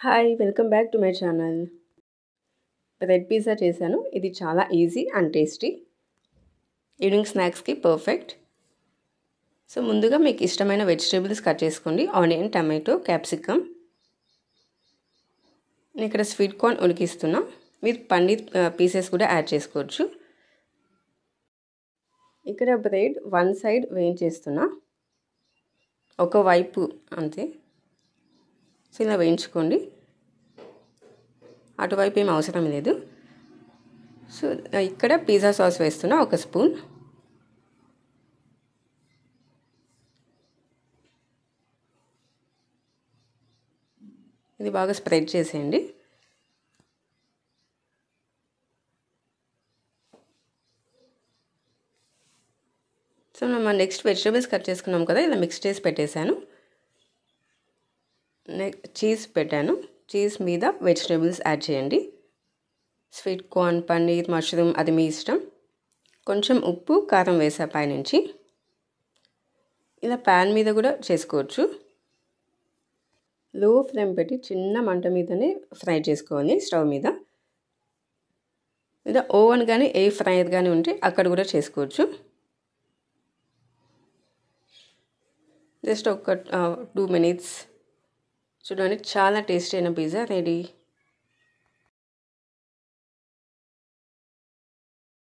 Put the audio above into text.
Hi welcome back to my channel. Red pizza చేశాను. ఇది చాలా ఈజీ అండ్ టేస్టీ. ఈవినింగ్ స్నాక్స్కి పర్ఫెక్ట్. సో ముందుగా మీకు ఇష్టమైన వెజిటేబుల్స్ కట్ చేసుకోండి. Onion, tomato, capsicum. నేను ఇక్కడ స్వీట్ కార్న్ ఉడికిస్తున్నా. మీరు పన్నీర్ పీసెస్ కూడా యాడ్ చేసుకోవచ్చు. ఇక్కడ బ్రెడ్ వన్ సైడ్ వేయించేస్తున్నా, ఒకవైపు అంతే. సో ఇలా వేయించుకోండి, అటువైపు ఏం అవసరం లేదు. సో ఇక్కడ పిజ్జా సాస్ వేస్తున్నా, ఒక స్పూన్. ఇది బాగా స్ప్రెడ్ చేసేయండి. సో మనం నెక్స్ట్ వెజిటేబుల్స్ కట్ చేసుకున్నాం కదా, ఇలా మిక్స్ చేసి పెట్టేశాను. చీజ్ పెట్టాను. చీజ్ మీద వెజిటేబుల్స్ యాడ్ చేయండి. స్వీట్ కార్న్, పన్నీర్, మష్రూమ్ అది మీ ఇష్టం. కొంచెం ఉప్పు, కారం వేసా పైనుంచి. ఇలా ప్యాన్ మీద కూడా చేసుకోవచ్చు. లో ఫ్లేమ్ పెట్టి చిన్న మంట మీదనే ఫ్రై చేసుకోవాలి స్టవ్ మీద. లేదా ఓవెన్ కానీ ఎయిర్ ఫ్రైయర్ కానీ ఉంటే అక్కడ కూడా చేసుకోవచ్చు. జస్ట్ ఒక 2 minutes చూడండి, చాలా టేస్టీ అయిన పిజ్జా రెడీ.